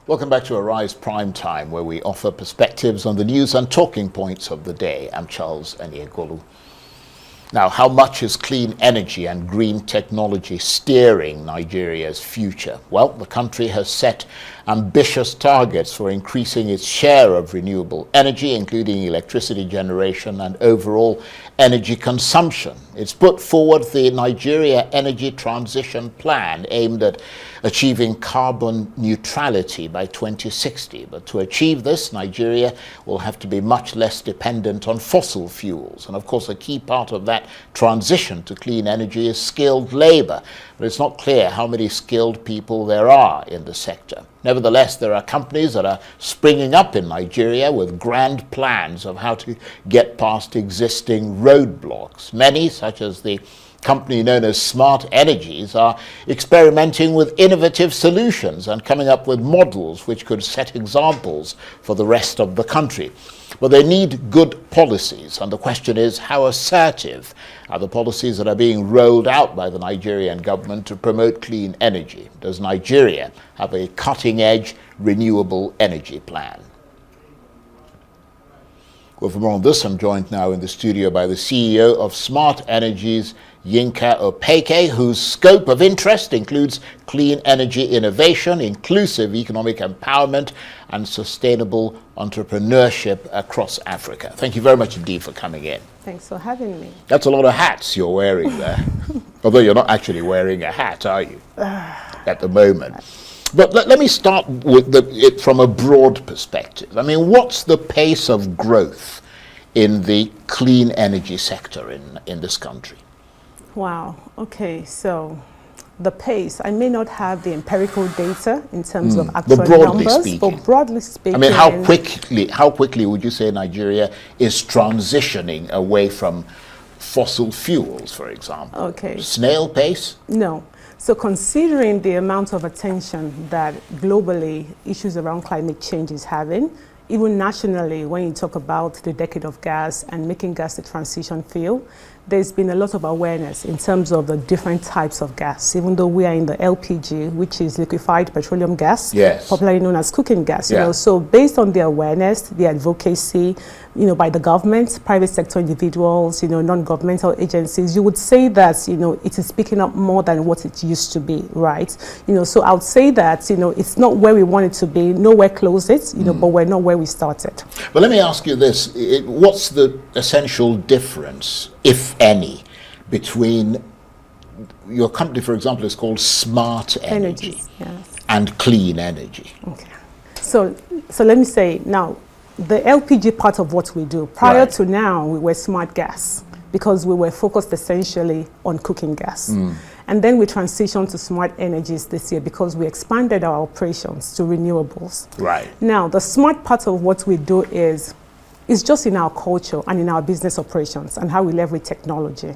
Welcome back to Arise Prime Time, where we offer perspectives on the news and talking points of the day. I'm Charles Aniegolu. Now, how much is clean energy and green technology steering Nigeria's future? Well, the country has set ambitious targets for increasing its share of renewable energy, including electricity generation and overall energy consumption. It's put forward the Nigeria Energy Transition Plan aimed at achieving carbon neutrality by 2060. But to achieve this, Nigeria will have to be much less dependent on fossil fuels. And of course, a key part of that transition to clean energy is skilled labor. But it's not clear how many skilled people there are in the sector. Nevertheless, there are companies that are springing up in Nigeria with grand plans of how to get past existing roadblocks. Many, such as the company known as Smart Energies, are experimenting with innovative solutions and coming up with models which could set examples for the rest of the country. But they need good policies, and the question is, how assertive are the policies that are being rolled out by the Nigerian government to promote clean energy? Does Nigeria have a cutting-edge renewable energy plan? Well, for more on this, I'm joined now in the studio by the CEO of Smart Energies, Yinka Opeke, whose scope of interest includes clean energy innovation, inclusive economic empowerment, and sustainable entrepreneurship across Africa. Thank you very much indeed for coming in. Thanks for having me. That's a lot of hats you're wearing there. Although you're not actually wearing a hat, are you, at the moment? But let me start with it from a broad perspective. I mean, what's the pace of growth in the clean energy sector in this country? Wow. Okay. So the pace, I may not have the empirical data in terms of actual numbers, but broadly speaking, I mean, how quickly would you say Nigeria is transitioning away from fossil fuels, for example? Okay. Snail pace? No. So considering the amount of attention that globally issues around climate change is having, even nationally, when you talk about the decade of gas and making gas the transition fuel, there's been a lot of awareness in terms of the different types of gas, even though we are in the LPG, which is liquefied petroleum gas, yes, popularly known as cooking gas. Yeah. You know, so based on the awareness, the advocacy, you know, by the government, private sector individuals, you know, non-governmental agencies, you would say that, you know, it is picking up more than what it used to be, right? You know, so I would say that, you know, it's not where we want it to be, nowhere close it, you know, but we're not where we started. But let me ask you this, what's the essential difference, if any, between your company, for example, is called Smart Energy, yes, and clean energy? Okay. So let me say now, the LPG part of what we do, prior to now, we were smart gas because we were focused essentially on cooking gas. And then we transitioned to smart energies this year because we expanded our operations to renewables. Right. Now, the smart part of what we do is just in our culture and in our business operations and how we leverage technology.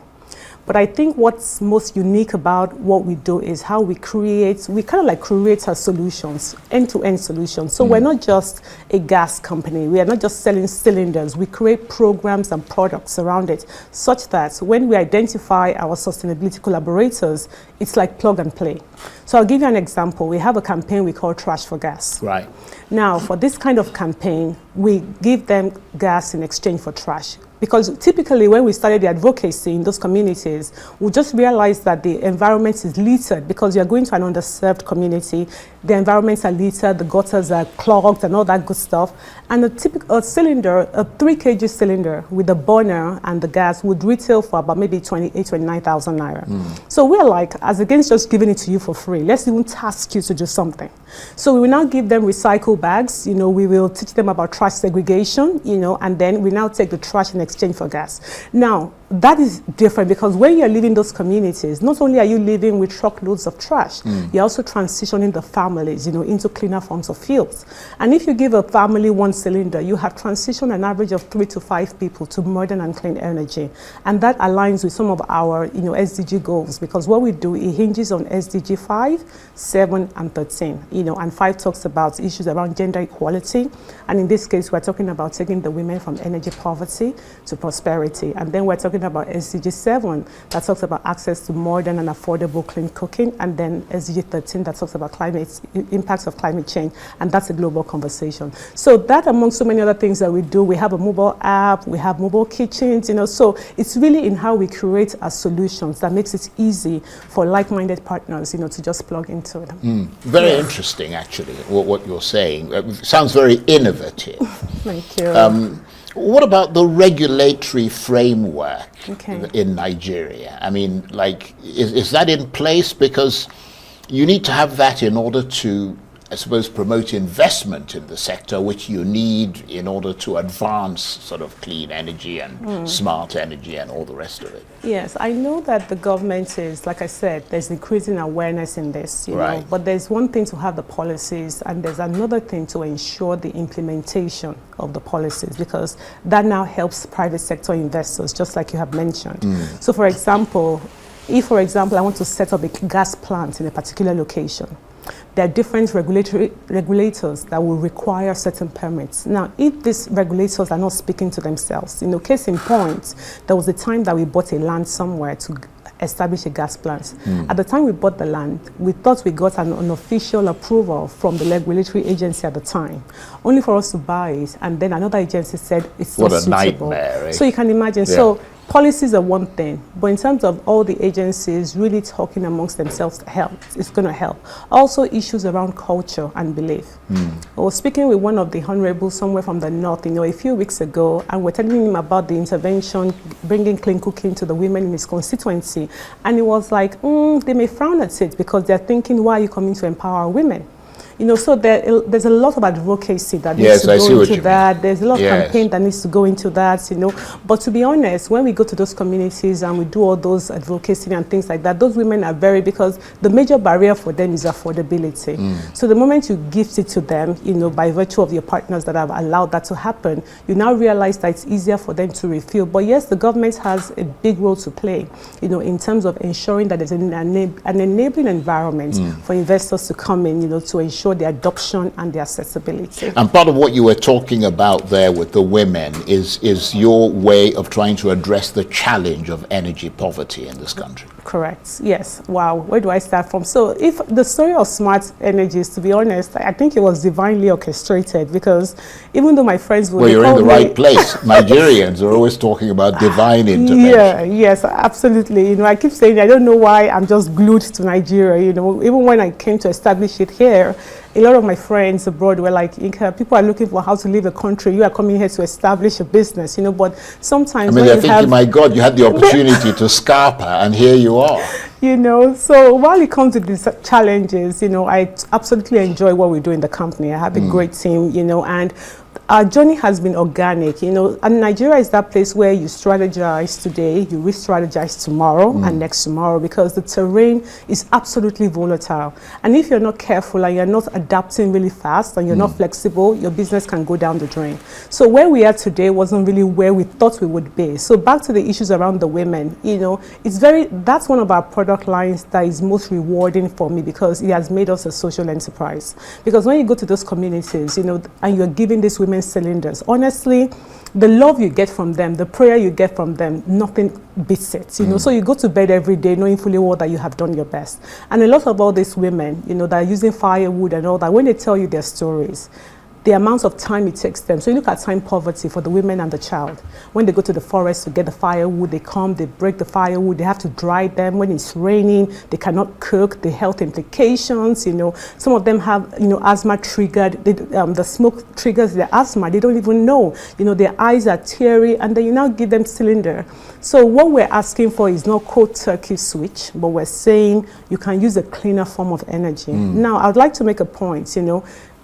But I think what's most unique about what we do is how we kind of like create our solutions, end-to-end solutions. So we're not just a gas company. We are not just selling cylinders. We create programs and products around it such that when we identify our sustainability collaborators, it's like plug and play. So I'll give you an example. We have a campaign we call Trash for Gas. Right. Now, for this kind of campaign, we give them gas in exchange for trash. Because typically when we started the advocacy in those communities, we just realized that the environment is littered because you're going to an underserved community, the environments are littered, the gutters are clogged and all that good stuff. And a typical cylinder, a 3 kg cylinder with the burner and the gas would retail for about maybe 29,000 naira. So we're like, as against just giving it to you for free, let's even task you to do something. So we will now give them recycle bags, you know, we will teach them about trash segregation, you know, and then we now take the trash in exchange for gas. Now, that is different because when you're leaving those communities, not only are you living with truckloads of trash, you're also transitioning the families, you know, into cleaner forms of fuels. And if you give a family 1 cylinder, you have transitioned an average of 3 to 5 people to modern and clean energy. And that aligns with some of our, you know, SDG goals because what we do, it hinges on SDG 5, 7, and 13, you know, and 5 talks about issues around gender equality. And in this case, we're talking about taking the women from energy poverty to prosperity. And then we're talking talking about SDG 7 that talks about access to modern and affordable clean cooking, and then SDG 13 that talks about impacts of climate change, and that's a global conversation. So that, among so many other things that we do, we have a mobile app, we have mobile kitchens, so it's really in how we create our solutions that makes it easy for like-minded partners, to just plug into it. Very interesting, actually, what you're saying. Sounds very innovative. Thank you. What about the regulatory framework Okay. in Nigeria? I mean, is that in place? Because you need to have that in order to, I suppose, promote investment in the sector, which you need in order to advance sort of clean energy and smart energy and all the rest of it. Yes, I know that the government is, like I said, there's increasing awareness in this, Right. but there's one thing to have the policies, and there's another thing to ensure the implementation of the policies, because that now helps private sector investors, just like you have mentioned. So for example, if, I want to set up a gas plant in a particular location, there are different regulators that will require certain permits. Now, if these regulators are not speaking to themselves, case in point, there was a time that we bought a land somewhere to establish a gas plant. At the time we bought the land, we thought we got an unofficial approval from the regulatory agency at the time, only for us to buy it, and then another agency said it's not suitable. What a nightmare, eh? So you can imagine. Yeah. So policies are one thing, but in terms of all the agencies really talking amongst themselves to help, it's going to help. Also issues around culture and belief. I was speaking with one of the honorables somewhere from the north, a few weeks ago, and we're telling him about the intervention, bringing clean cooking to the women in his constituency. And he was like, they may frown at it because they're thinking, why are you coming to empower women? So there's a lot of advocacy that needs to go into that. There's a lot of campaign that needs to go into that, But to be honest, when we go to those communities and we do all those advocacy and things like that, those women are because the major barrier for them is affordability. So the moment you gift it to them, by virtue of your partners that have allowed that to happen, you now realize that it's easier for them to refill. But yes, the government has a big role to play, in terms of ensuring that there's an enabling environment for investors to come in, to ensure the adoption and the accessibility. And part of what you were talking about there with the women is your way of trying to address the challenge of energy poverty in this country. Correct. Yes. Wow. Where do I start from? So if the story of smart energies, to be honest, I think it was divinely orchestrated, because even though my friends would... Well, you're in the right place. Nigerians are always talking about divine intervention. Yeah, yes, absolutely. I keep saying, I don't know why I'm just glued to Nigeria. Even when I came to establish it here, a lot of my friends abroad were like, Inka, people are looking for how to leave a country. You are coming here to establish a business, but sometimes they're thinking, my God, you had the opportunity to Scarpa, and here you are. So while it comes to these challenges, I absolutely enjoy what we do in the company. I have a great team, and our journey has been organic, and Nigeria is that place where you strategize today, you re-strategize tomorrow and next tomorrow, because the terrain is absolutely volatile. And if you're not careful and you're not adapting really fast and you're not flexible, your business can go down the drain. So where we are today wasn't really where we thought we would be. So back to the issues around the women, that's one of our product lines that is most rewarding for me, because it has made us a social enterprise. Because when you go to those communities, and you're giving these women cylinders, honestly, the love you get from them, the prayer you get from them, nothing beats it. So you go to bed every day knowing fully well that you have done your best. And a lot of all these women, that are using firewood and all that, when they tell you their stories, the amount of time it takes them. So you look at time poverty for the women and the child. When they go to the forest to get the firewood, they come, they break the firewood, they have to dry them. When it's raining, they cannot cook, the health implications, Some of them have, asthma triggered, the smoke triggers their asthma, they don't even know. Their eyes are teary, and then you now give them cylinder. So what we're asking for is not cold turkey switch, but we're saying you can use a cleaner form of energy. Now, I'd like to make a point,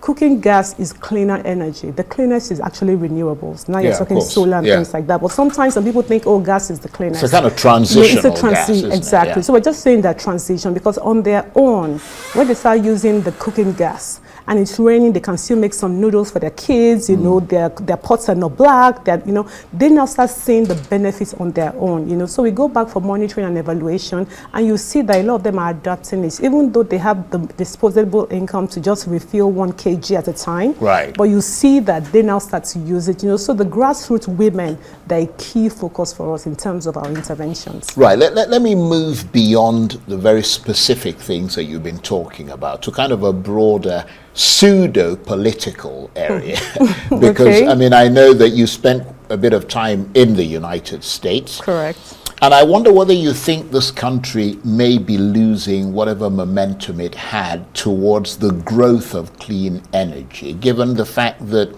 cooking gas is cleaner energy. The cleanest is actually renewables. Now you're talking solar and things like that. But sometimes some people think, gas is the cleanest. It's a kind of transitional gas, isn't it? Exactly. So we're just saying that transition, because on their own, when they start using the cooking gas, and it's raining, they can still make some noodles for their kids, you know, their pots are not black, that, you know, they now start seeing the benefits on their own, you know. So we go back for monitoring and evaluation, and you see that a lot of them are adapting it, even though they have the disposable income to just refill 1 kg at a time. Right. But you see that they now start to use it, you know. So the grassroots women, they're a key focus for us in terms of our interventions. Right. Let me move beyond the very specific things that you've been talking about to kind of a broader pseudo-political area. Because, Okay. I mean, I know that you spent a bit of time in the United States. Correct. And I wonder whether you think this country may be losing whatever momentum it had towards the growth of clean energy, given the fact that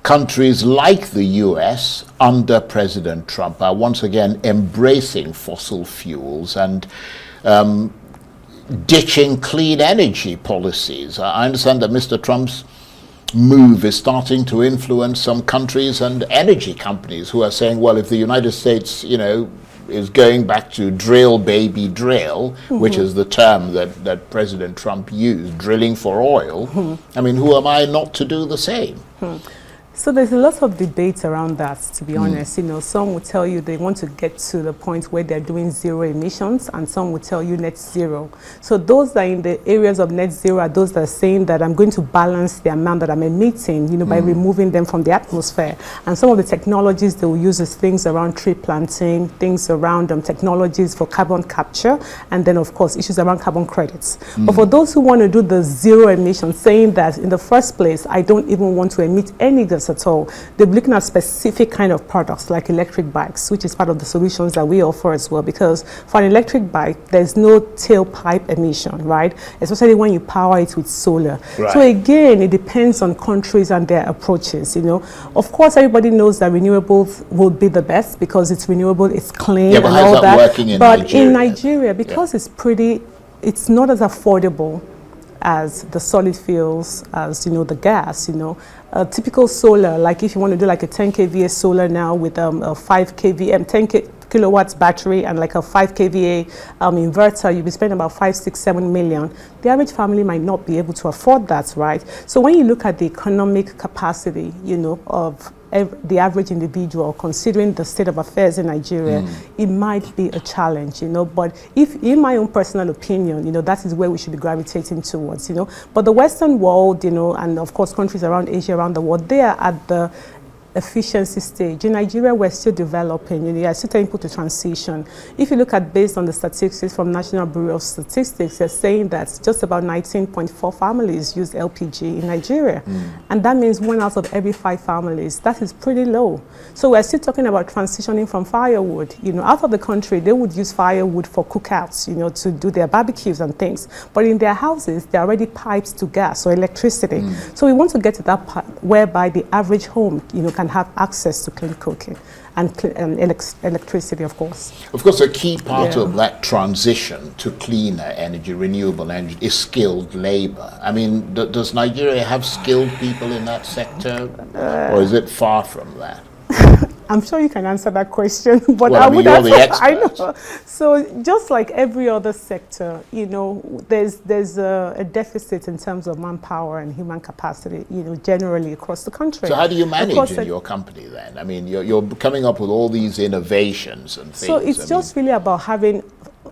countries like the US under President Trump are once again embracing fossil fuels and ditching clean energy policies. I understand that Mr. Trump's move is starting to influence some countries and energy companies who are saying, well, if the United States, you know, is going back to drill, baby, drill, which is the term that President Trump used, drilling for oil, I mean, who am I not to do the same? So there's a lot of debate around that, to be honest. You know, some will tell you they want to get to the point where they're doing zero emissions, and some will tell you net zero. So those that are in the areas of net zero are those that are saying that I'm going to balance the amount that I'm emitting, you know, by removing them from the atmosphere. And some of the technologies they will use is things around tree planting, things around technologies for carbon capture, and then of course issues around carbon credits. But for those who want to do the zero emissions, saying that in the first place, I don't even want to emit any gas at all, they're looking at specific kind of products like electric bikes, which is part of the solutions that we offer as well, because for an electric bike there's no tailpipe emission, right, especially when you power it with solar. Right. So again, it depends on countries and their approaches, you know. Of course everybody knows that renewables will be the best because it's renewable, it's clean, Yeah, but and how's all that that. working in But Nigeria? in Nigeria, because it's not as affordable as the solid fuels, as, you know, the gas, you know. Typical solar, like if you want to do like a 10 kVA solar now with a 5 kVA, 10 kilowatts battery and like a 5 kVA inverter, you'll be spending about 5, 6, 7 million. The average family might not be able to afford that, right? So when you look at the economic capacity, you know, of the average individual, considering the state of affairs in Nigeria, it might be a challenge, you know. But if, in my own personal opinion, you know, that is where we should be gravitating towards, you know. But the Western world, you know, and of course countries around Asia, around the world, they are at the efficiency stage. In Nigeria, we're still developing, you know, you're still telling people to transition. If you look at, based on the statistics from National Bureau of Statistics, they're saying that just about 19.4 families use LPG in Nigeria. And that means 1 out of every 5 families. That is pretty low. So we're still talking about transitioning from firewood. You know, out of the country, they would use firewood for cookouts, you know, to do their barbecues and things. But in their houses, they're already piped to gas or electricity. So we want to get to that part whereby the average home, you know, can have access to clean cooking and electricity, of course. Of course, a key part Yeah. of that transition to cleaner energy, renewable energy, is skilled labor. I mean, does Nigeria have skilled people in that sector, or is it far from that? I'm sure you can answer that question, but Well, I I mean, would you're have, the expert. I know. So just like every other sector, you know, there's a deficit in terms of manpower and human capacity, you know, generally across the country. So how do you Of manage course, in your company then? I mean, you're coming up with all these innovations and things. So it's just really about having,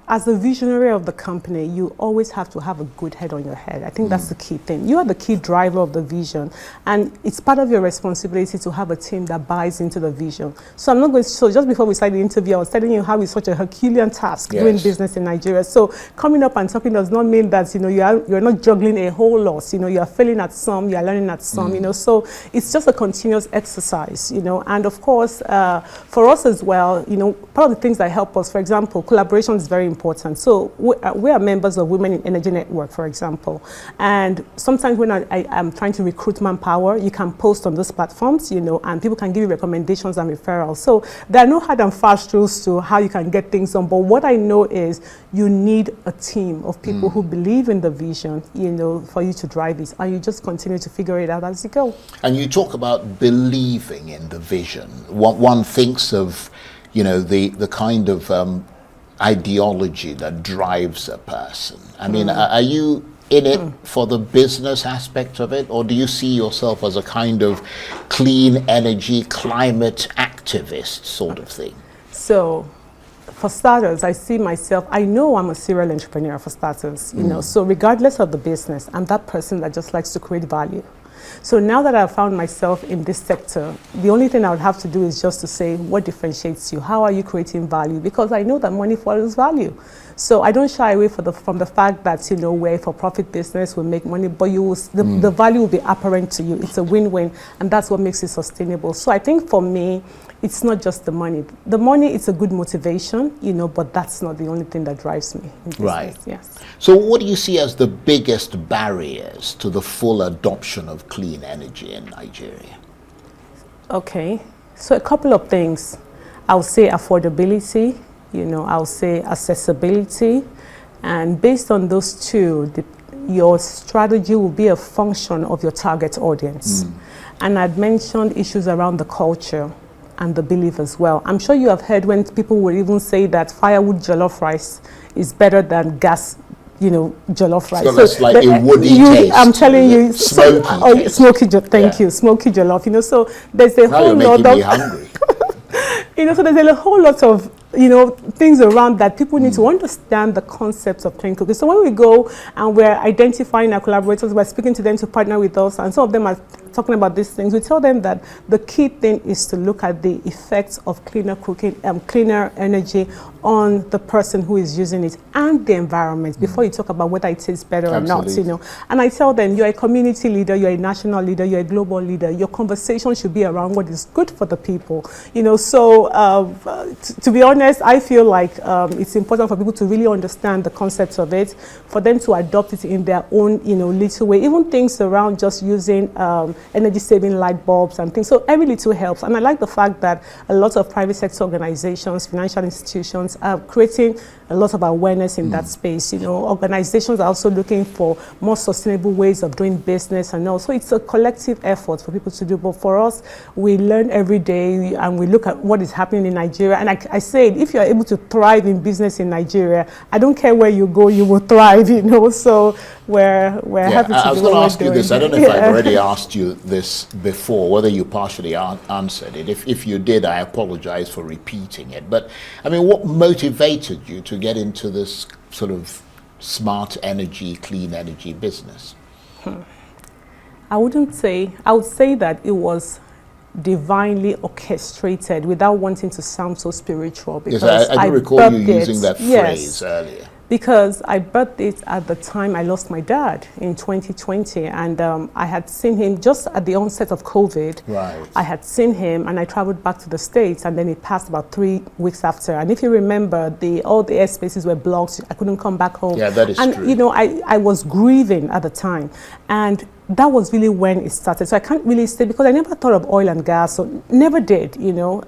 as a visionary of the company, you always have to have a good head on your head. I think that's the key thing. You are the key driver of the vision, and it's part of your responsibility to have a team that buys into the vision. So I'm not going to, so just before we started the interview, I was telling you how it's such a Herculean task doing Yes. business in Nigeria. So coming up and talking does not mean that, you know, you're not juggling a whole lot. You know, you're failing at some, you're learning at some, you know, so it's just a continuous exercise, you know. And of course, for us as well, you know, part of the things that help us, for example, collaboration is very important. So we are members of Women in Energy Network, for example. And sometimes when I'm trying to recruit manpower, you can post on those platforms, you know, and people can give you recommendations and referrals. So there are no hard and fast rules to how you can get things done. But what I know is you need a team of people who believe in the vision, you know, for you to drive it. And you just continue to figure it out as you go. And you talk about believing in the vision. One thinks of, you know, the kind of ideology that drives a person. I mean, are you in it for the business aspect of it, or do you see yourself as a kind of clean energy, climate activist sort of thing? So, for starters, I see myself, I know I'm a serial entrepreneur for starters, you know, so regardless of the business, I'm that person that just likes to create value. So now that I've found myself in this sector, the only thing I would have to do is just to say, what differentiates you? How are you creating value? Because I know that money follows value. So I don't shy away from the fact that, you know, we're a for-profit business, we make money, but the value will be apparent to you. It's a win-win, and that's what makes it sustainable. So I think for me, it's not just the money. The money is a good motivation, you know, but that's not the only thing that drives me in business. Right. Yes. So what do you see as the biggest barriers to the full adoption of clean energy in Nigeria? Okay. So a couple of things. I'll say affordability, you know, I'll say accessibility. And based on those two, your strategy will be a function of your target audience. And I'd mentioned issues around the culture and the belief as well. I'm sure you have heard when people will even say that firewood jollof rice is better than gas, you know, jollof rice. So that's like a woody taste. I'm telling you, smoky taste. Thank you, smoky jollof. You know, so there's a whole lot of. Now you're making me hungry. You know, so there's a whole lot of, you know, things around that people need to understand the concepts of clean cooking. So when we go and we're identifying our collaborators, we're speaking to them to partner with us, and some of them are talking about these things, we tell them that the key thing is to look at the effects of cleaner cooking, cleaner energy on the person who is using it and the environment before you talk about whether it tastes better or not, you know. And I tell them, you're a community leader, you're a national leader, you're a global leader. Your conversation should be around what is good for the people, you know. So to be honest, I feel like it's important for people to really understand the concepts of it, for them to adopt it in their own, you know, little way. Even things around just using energy-saving light bulbs and things. So every little helps. And I like the fact that a lot of private sector organizations, financial institutions are creating a lot of awareness in that space. You know, organizations are also looking for more sustainable ways of doing business, and also it's a collective effort for people to do. But for us, we learn every day and we look at what is happening in Nigeria. And I say, if you're able to thrive in business in Nigeria, I don't care where you go, you will thrive, you know. So we're happy to do what we're doing. I was going to ask you this. I don't know if I've already asked you this before, whether you partially answered it. If you did, I apologize for repeating it. But I mean, what motivated you to get into this sort of smart energy, clean energy business? I would say that it was divinely orchestrated, without wanting to sound so spiritual. Because yes, I do recall you using that phrase earlier. Because I birthed it at the time I lost my dad in 2020, and I had seen him just at the onset of COVID. Right. I had seen him, and I traveled back to the States, and then it passed about 3 weeks after. And if you remember, all the airspaces were blocked. I couldn't come back home. Yeah, that is true. And you know, I was grieving at the time, and that was really when it started. So I can't really say, because I never thought of oil and gas, so never did, you know.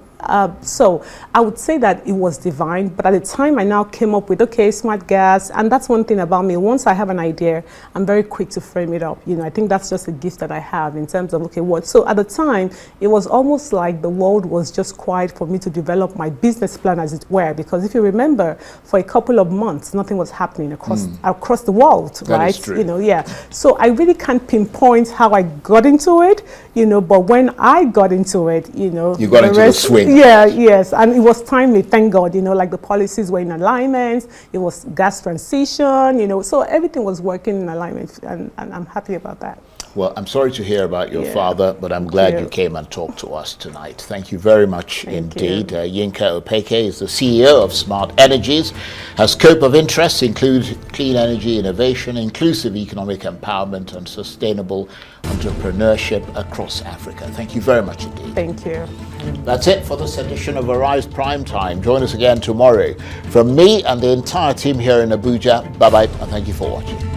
So I would say that it was divine, but at the time I now came up with, okay, smart gas. And that's one thing about me. Once I have an idea, I'm very quick to frame it up. You know, I think that's just a gift that I have in terms of, okay, what? So at the time, it was almost like the world was just quiet for me to develop my business plan, as it were. Because if you remember, for a couple of months, nothing was happening across the world, that right? Is true. You know, yeah. So I really can't pinpoint how I got into it, you know, but when I got into it, you know, you got into the swing. Yeah, yes, and it was timely, thank God, you know, like the policies were in alignment, it was gas transition, you know, so everything was working in alignment, and I'm happy about that. Well, I'm sorry to hear about your father, but I'm glad you came and talked to us tonight. Thank you very much indeed. Yinka Opeke is the CEO of Smart Energies. Her scope of interests include clean energy innovation, inclusive economic empowerment, and sustainable entrepreneurship across Africa. Thank you very much indeed. Thank you. That's it for this edition of Arise Prime Time. Join us again tomorrow. From me and the entire team here in Abuja, bye-bye, and thank you for watching.